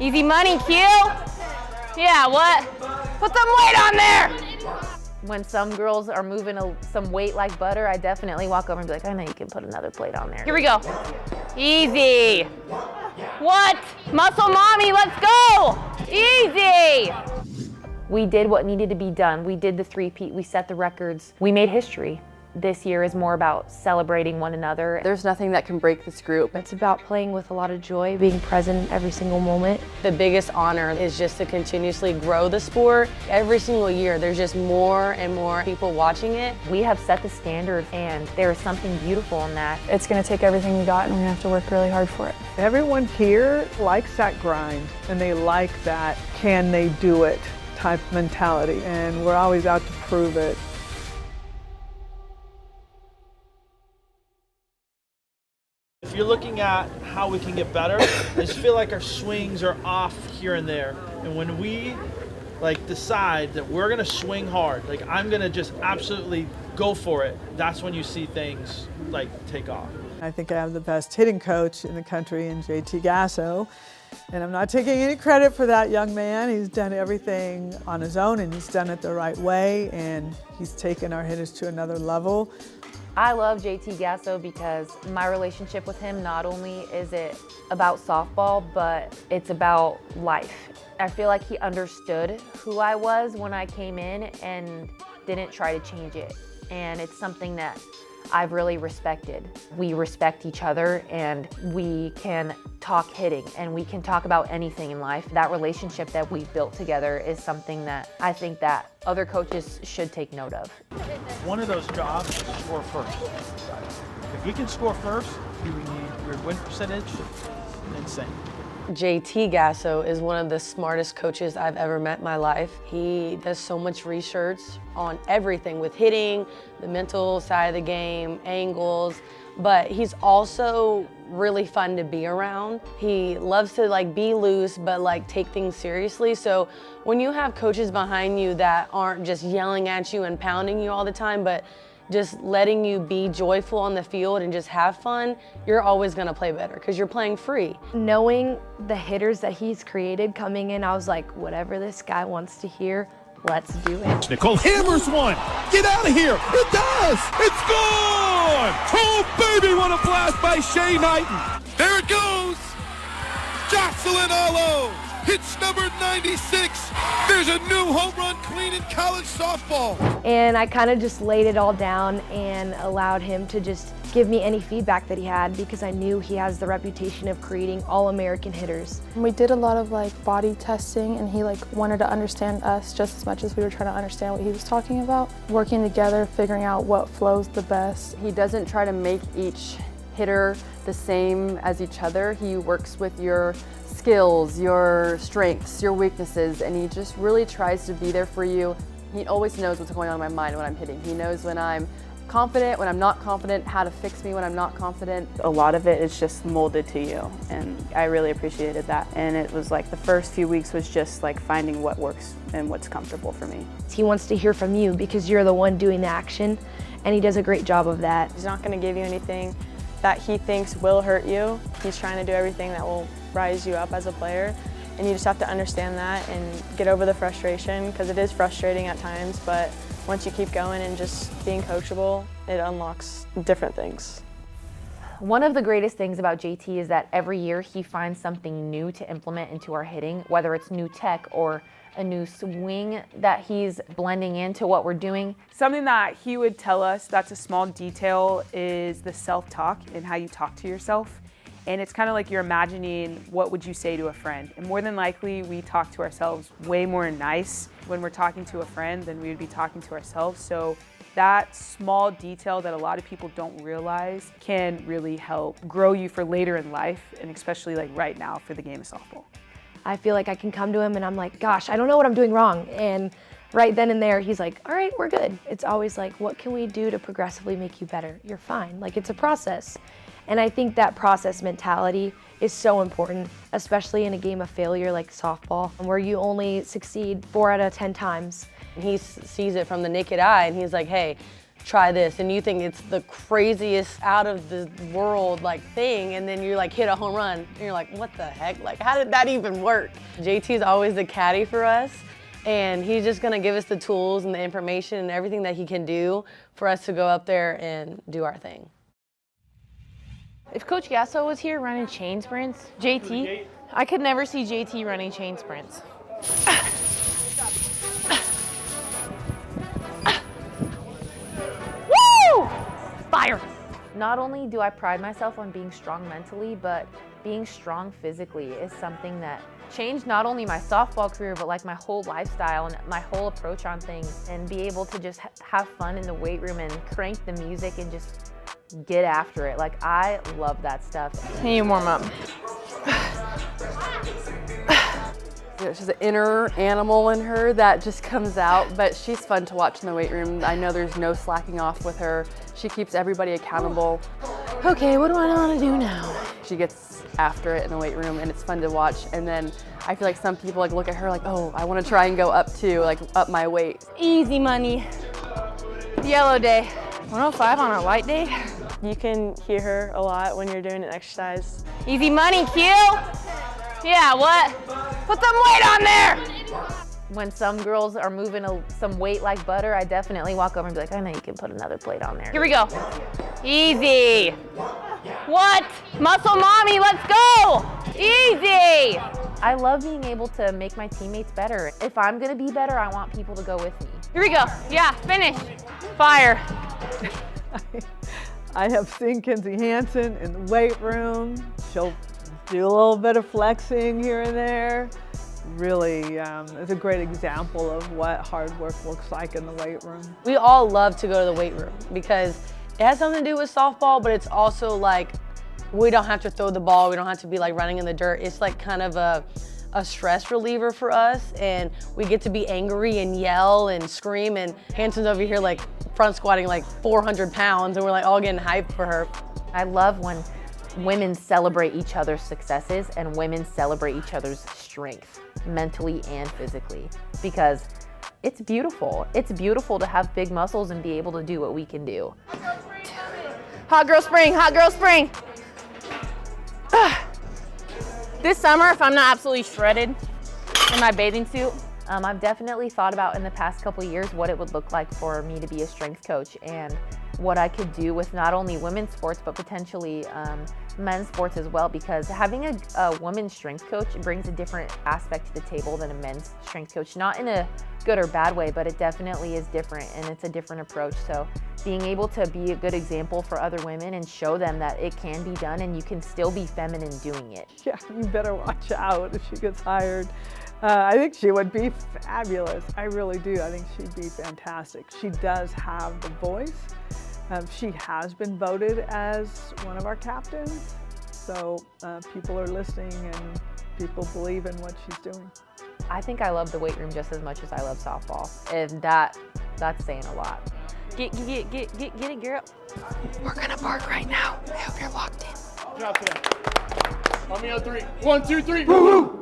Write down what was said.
Easy money, Q. Yeah, what? Put some weight on there. When some girls are moving some weight like butter, I definitely walk over and be like, I know you can put another plate on there. Here we go. Easy. What? Muscle mommy, let's go. Easy. We did what needed to be done. We did the three-peat, we set the records. We made history. This year is more about celebrating one another. There's nothing that can break this group. It's about playing with a lot of joy, being present every single moment. The biggest honor is just to continuously grow the sport. Every single year, there's just more and more people watching it. We have set the standard, and there is something beautiful in that. It's going to take everything we got, and we're going to have to work really hard for it. Everyone here likes that grind, and they like that can they do it type mentality, and we're always out to prove it. If you're looking at how we can get better, I just feel like our swings are off here and there. And when we decide that we're gonna swing hard, I'm gonna just absolutely go for it, that's when you see things take off. I think I have the best hitting coach in the country in JT Gasso. And I'm not taking any credit for that young man. He's done everything on his own, and he's done it the right way, and he's taken our hitters to another level. I love JT Gasso because my relationship with him, not only is it about softball, but it's about life. I feel like he understood who I was when I came in and didn't try to change it. And it's something that I've really respected. We respect each other, and we can talk hitting, and we can talk about anything in life. That relationship that we've built together is something that I think that other coaches should take note of. One of those jobs is to score first. If we can score first, your win percentage is insane. JT Gasso is one of the smartest coaches I've ever met in my life. He does so much research on everything with hitting, the mental side of the game, angles, but he's also really fun to be around. He loves to be loose, but take things seriously. So when you have coaches behind you that aren't just yelling at you and pounding you all the time, but just letting you be joyful on the field and just have fun, you're always gonna play better because you're playing free. Knowing the hitters that he's created coming in, I was like, whatever this guy wants to hear, let's do it. Nicole hammers one. Get out of here. It does. It's gone. Oh, baby, what a blast by Shea Knighton. There it goes. Jocelyn Allo. Hits number 96. There's a new home run queen in college softball. And I kind of just laid it all down and allowed him to just give me any feedback that he had, because I knew he has the reputation of creating all-American hitters. We did a lot of body testing, and he wanted to understand us just as much as we were trying to understand what he was talking about. Working together, figuring out what flows the best. He doesn't try to make each hitter the same as each other. He works with your skills, your strengths, your weaknesses, and he just really tries to be there for you. He always knows what's going on in my mind when I'm hitting. He knows when I'm confident, when I'm not confident, how to fix me when I'm not confident. A lot of it is just molded to you, and I really appreciated that. And it was the first few weeks was just finding what works and what's comfortable for me. He wants to hear from you because you're the one doing the action, and he does a great job of that. He's not going to give you anything that he thinks will hurt you. He's trying to do everything that will rise you up as a player, and you just have to understand that and get over the frustration, because it is frustrating at times, but once you keep going and just being coachable, it unlocks different things. One of the greatest things about JT is that every year he finds something new to implement into our hitting, whether it's new tech or a new swing that he's blending into what we're doing. Something that he would tell us that's a small detail is the self-talk and how you talk to yourself. And it's kind of like you're imagining what would you say to a friend. And more than likely, we talk to ourselves way more nice when we're talking to a friend than we would be talking to ourselves. So that small detail that a lot of people don't realize can really help grow you for later in life, and especially right now for the game of softball. I feel like I can come to him and I'm like, gosh, I don't know what I'm doing wrong. And right then and there, he's like, all right, we're good. It's always what can we do to progressively make you better? You're fine. It's a process. And I think that process mentality is so important, especially in a game of failure like softball, where you only succeed 4 out of 10 times. He sees it from the naked eye, and he's like, hey, try this, and you think it's the craziest out of the world like thing, and then you like hit a home run and you're like, what the heck, like how did that even work? JT's always the caddy for us, and he's just gonna give us the tools and the information and everything that he can do for us to go up there and do our thing. If Coach Gasso was here running chain sprints, JT, I could never see JT running chain sprints. Woo! Fire! Not only do I pride myself on being strong mentally, but being strong physically is something that changed not only my softball career, but like my whole lifestyle and my whole approach on things, and be able to just have fun in the weight room and crank the music and just get after it. Like, I love that stuff. Can you warm up? She's an inner animal in her that just comes out, but she's fun to watch in the weight room. I know there's no slacking off with her. She keeps everybody accountable. Okay, what do I want to do now? She gets after it in the weight room, and it's fun to watch. And then I feel like some people like look at her like, oh, I want to try and go up too, like up my weight. Easy money. Yellow day. 105 on a light day. You can hear her a lot when you're doing an exercise. Easy money, Q. Yeah, what? Put some weight on there. When some girls are moving some weight like butter, I definitely walk over and be like, I know you can put another plate on there. Here we go. Easy. What? Muscle mommy, let's go. Easy. I love being able to make my teammates better. If I'm gonna be better, I want people to go with me. Here we go. Yeah, finish. Fire. I have seen Kenzie Hansen in the weight room. She'll do a little bit of flexing here and there. Really, it's a great example of what hard work looks like in the weight room. We all love to go to the weight room because it has something to do with softball, but it's also like we don't have to throw the ball. We don't have to be like running in the dirt. It's like kind of a stress reliever for us, and we get to be angry and yell and scream, and Hansen's over here like front squatting like 400 pounds, and we're like all getting hyped for her. I love when women celebrate each other's successes and women celebrate each other's strength, mentally and physically, because it's beautiful. It's beautiful to have big muscles and be able to do what we can do. Hot girl spring, hot girl spring. This summer, if I'm not absolutely shredded in my bathing suit, I've definitely thought about in the past couple years what it would look like for me to be a strength coach and what I could do with not only women's sports, but potentially men's sports as well, because having a women's strength coach brings a different aspect to the table than a men's strength coach. Not in a good or bad way, but it definitely is different, and it's a different approach. So being able to be a good example for other women and show them that it can be done and you can still be feminine doing it. Yeah, you better watch out if she gets hired. I think she would be fabulous. I really do. I think she'd be fantastic. She does have the voice. She has been voted as one of our captains. So people are listening and people believe in what she's doing. I think I love the weight room just as much as I love softball. And that's saying a lot. Get it, girl. We're gonna bark right now. I hope you're locked in. Drop it. On me on three. 1, 2, 3. Woo woo.